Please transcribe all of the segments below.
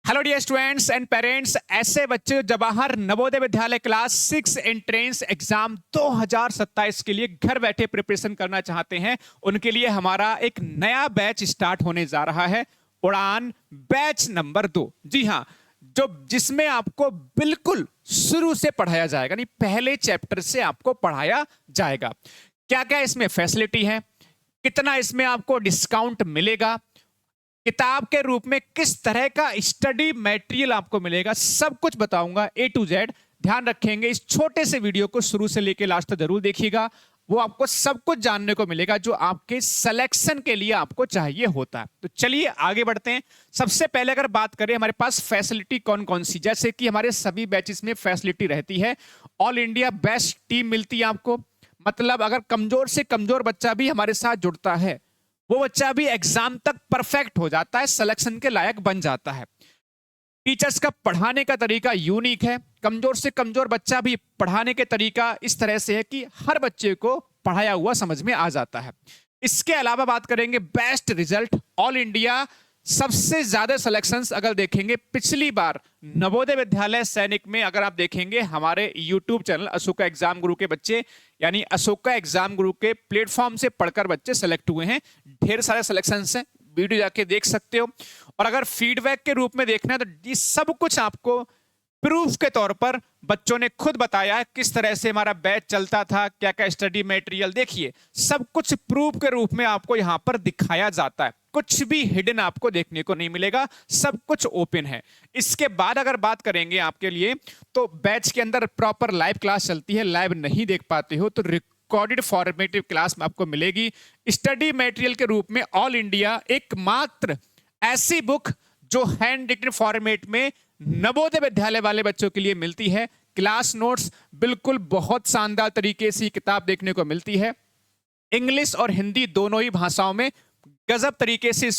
Hello dear students and parents, ऐसे बच्चे जो Jawahar Navodaya Vidyalaya class 6 entrance exam 2027 के लिए घर बैठे प्रिपरेशन करना चाहते हैं, उनके लिए हमारा एक नया बैच स्टार्ट होने जा रहा है। उड़ान बैच नंबर 2। जी हाँ, जो जिसमें आपको बिल्कुल शुरू से पढ़ाया जाएगा, नहीं पहले चैप्टर से आपको पढ़ाया जाएगा। क्या क्या इसमें फैसिलिटी है, कितना इसमें आपको डिस्काउंट मिलेगा, किताब के रूप में किस तरह का स्टडी मटेरियल आपको मिलेगा, सब कुछ बताऊंगा A to Z। ध्यान रखेंगे, इस छोटे से वीडियो को शुरू से लेकर लास्ट तक जरूर देखिएगा। वो आपको सब कुछ जानने को मिलेगा जो आपके सिलेक्शन के लिए आपको चाहिए होता है। तो चलिए आगे बढ़ते हैं। सबसे पहले अगर बात करें हमारे पास फैसिलिटी कौन कौन सी, जैसे कि हमारे सभी बैचेस में फैसिलिटी रहती है। ऑल इंडिया बेस्ट टीम मिलती है आपको, मतलब अगर कमजोर से कमजोर बच्चा भी हमारे साथ जुड़ता है, वो बच्चा भी एग्जाम तक परफेक्ट हो जाता है, सिलेक्शन के लायक बन जाता है। टीचर्स का पढ़ाने का तरीका यूनिक है। कमजोर से कमजोर बच्चा भी पढ़ाने के तरीका इस तरह से है कि हर बच्चे को पढ़ाया हुआ समझ में आ जाता है। इसके अलावा बात करेंगे बेस्ट रिजल्ट, ऑल इंडिया सबसे ज्यादा सिलेक्शंस अगर देखेंगे पिछली बार नवोदय विद्यालय सैनिक में, अगर आप देखेंगे हमारे यूट्यूब चैनल अशोका एग्जाम गुरु के बच्चे, यानी अशोका एग्जाम गुरु के प्लेटफॉर्म से पढ़कर बच्चे सेलेक्ट हुए हैं। ढेर सारे सिलेक्शंस हैं, वीडियो जाके देख सकते हो। और अगर फीडबैक के रूप में देखना है तो ये सब कुछ आपको प्रूफ के तौर पर बच्चों ने खुद बताया है किस तरह से हमारा बैच चलता था, क्या क्या स्टडी मटेरियल, देखिए सब कुछ प्रूफ के रूप में आपको यहां पर दिखाया जाता है। कुछ भी हिडन आपको देखने को नहीं मिलेगा, सब कुछ ओपन है। इसके बाद अगर बात करेंगे आपके लिए, तो बैच के अंदर प्रॉपर लाइव क्लास चलती है। लाइव नहीं देख पाते हो तो रिकॉर्डेड फॉर्मेटिव क्लास में आपको मिलेगी। स्टडी मटेरियल के रूप में ऑल इंडिया एकमात्र ऐसी बुक जो हैंड रिटन फॉर्मेट में नवोदय विद्यालय वाले बच्चों के लिए मिलती है। क्लास नोट्स बिल्कुल बहुत शानदार तरीके से किताब देखने को मिलती है। इंग्लिश और हिंदी दोनों ही भाषाओं में गजब तरीके से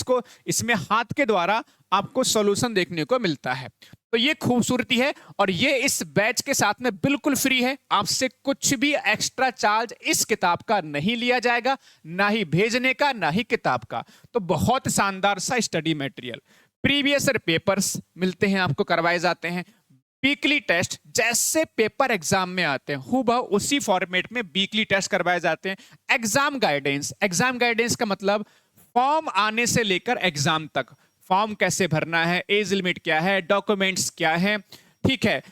इसमें हाथ के द्वारा आपको सॉल्यूशन देखने को मिलता है। तो ये खूबसूरती है और ये इस बैच के साथ में बिल्कुल फ्री है। आपसे कुछ भी एक्स्ट्रा चार्ज इस किताब का नहीं लिया जाएगा, ना ही भेजने का ना ही किताब का। तो बहुत शानदार सा study material, previous year papers मिलते हैं आपको, करवाए जाते हैं। वीकली टेस्ट जैसे पेपर एग्जाम में आते हैं हूबहू उसी फॉर्मेट में वीकली टेस्ट करवाए जाते हैं। एग्जाम गाइडेंस का मतलब फॉर्म आने से लेकर एग्जाम तक, फॉर्म कैसे भरना है, एज लिमिट क्या है, डॉक्यूमेंट्स क्या है, ठीक है।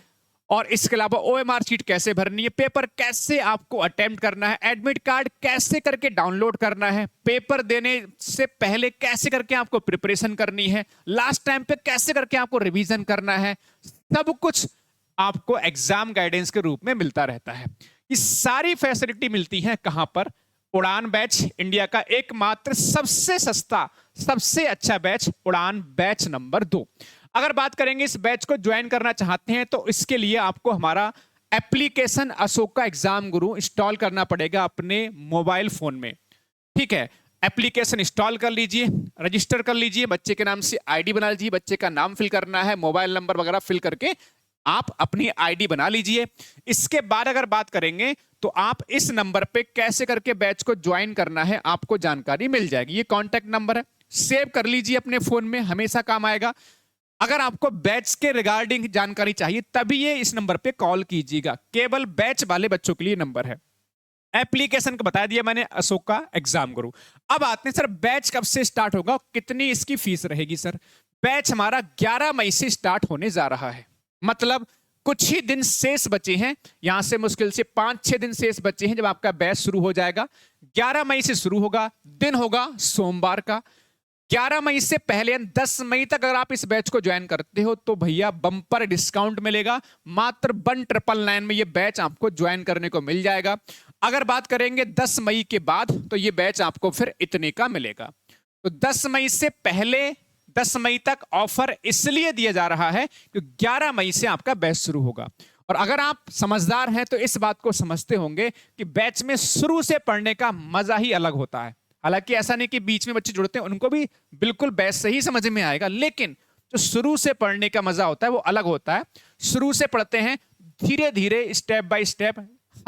और इसके अलावा OMR शीट कैसे भरनी है, पेपर कैसे आपको अटेम्प्ट करना है, एडमिट कार्ड कैसे करके डाउनलोड करना है, पेपर देने से पहले कैसे करके आपको प्रिपरेशन करनी है, लास्ट टाइम पे कैसे करके आपको रिवीजन करना है, सब कुछ आपको एग्जाम गाइडेंस के रूप में मिलता रहता है। ये सारी फैसिलिटी मिलती है कहां पर? उड़ान बैच, इंडिया का एकमात्र सबसे सस्ता सबसे अच्छा बैच, उड़ान बैच नंबर 2। अगर बात करेंगे इस बैच को ज्वाइन करना चाहते हैं तो इसके लिए आपको हमारा एप्लीकेशन अशोका एग्जाम गुरु इंस्टॉल करना पड़ेगा अपने मोबाइल फोन में, ठीक है। एप्लीकेशन इंस्टॉल कर लीजिए, रजिस्टर कर लीजिए, बच्चे के नाम से आईडी बना लीजिए, बच्चे का नाम फिल करना है, मोबाइल नंबर वगैरह फिल करके आप अपनी आईडी बना लीजिए। इसके बाद अगर बात करेंगे तो आप इस नंबर पे कैसे करके बैच को ज्वाइन करना है आपको जानकारी मिल जाएगी। ये कॉन्टैक्ट नंबर है, सेव कर लीजिए अपने फोन में, हमेशा काम आएगा। अगर आपको बैच के रिगार्डिंग जानकारी चाहिए तभी ये इस नंबर पे कॉल कीजिएगा, केवल बैच वाले बच्चों के लिए नंबर है। एप्लीकेशन का बता दिया मैंने, अशोका एग्जाम गुरु। अब आते हैं सर बैच कब से स्टार्ट होगा, कितनी इसकी फीस रहेगी? सर बैच हमारा 11 मई से स्टार्ट होने जा रहा है, मतलब कुछ ही दिन शेष बचे हैं, यहां से मुश्किल से 5-6 दिन शेष बचे हैं जब आपका बैच शुरू हो जाएगा। 11 मई से शुरू होगा, दिन होगा सोमवार का। 11 मई से पहले 10 मई तक अगर आप इस बैच को ज्वाइन करते हो तो भैया बम्पर डिस्काउंट मिलेगा, मात्र 1999 में ये बैच आपको ज्वाइन करने को मिल जाएगा। अगर बात करेंगे 10 मई के बाद तो ये बैच आपको फिर इतने का मिलेगा। तो 10 मई से पहले 10 मई तक ऑफर इसलिए दिया जा रहा है कि 11 मई से आपका बैच शुरू होगा। और अगर आप समझदार हैं तो इस बात को समझते होंगे कि बैच में शुरू से पढ़ने का मजा ही अलग होता है। हालांकि ऐसा नहीं कि बीच में बच्चे जुड़ते हैं उनको भी बिल्कुल बैच से ही समझ में आएगा, लेकिन जो शुरू से पढ़ने का मजा होता है वो अलग होता है। शुरू से पढ़ते हैं, धीरे धीरे स्टेप बाय स्टेप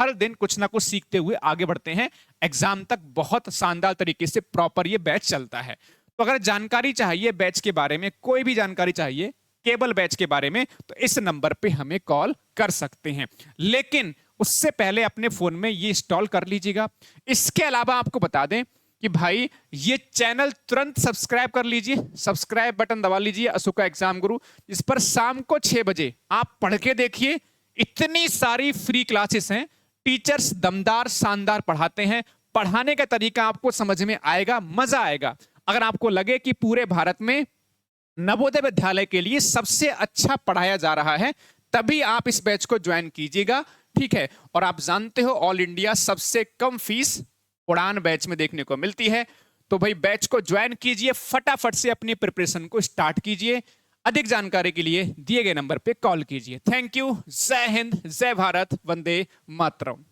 हर दिन कुछ ना कुछ सीखते हुए आगे बढ़ते हैं, एग्जाम तक बहुत शानदार तरीके से प्रॉपर ये बैच चलता है। तो अगर जानकारी चाहिए बैच के बारे में, कोई भी जानकारी चाहिए केबल बैच के बारे में, तो इस नंबर पे हमें कॉल कर सकते हैं। लेकिन उससे पहले अपने फोन में ये इंस्टॉल कर लीजिएगा। इसके अलावा आपको बता दें कि भाई ये चैनल तुरंत सब्सक्राइब कर लीजिए, सब्सक्राइब बटन दबा लीजिए अशोका एग्जाम गुरु। इस पर शाम को 6 बजे आप पढ़ के देखिए, इतनी सारी फ्री क्लासेस हैं, टीचर्स दमदार शानदार पढ़ाते हैं, पढ़ाने का तरीका आपको समझ में आएगा, मजा आएगा। अगर आपको लगे कि पूरे भारत में नवोदय विद्यालय के लिए सबसे अच्छा पढ़ाया जा रहा है, तभी आप इस बैच को ज्वाइन कीजिएगा, ठीक है। और आप जानते हो ऑल इंडिया सबसे कम फीस उड़ान बैच में देखने को मिलती है। तो भाई बैच को ज्वाइन कीजिए, फटाफट से अपनी प्रिपरेशन को स्टार्ट कीजिए। अधिक जानकारी के लिए दिए गए नंबर पे कॉल कीजिए। Thank you. जय हिंद, जय भारत, वंदे मातरम।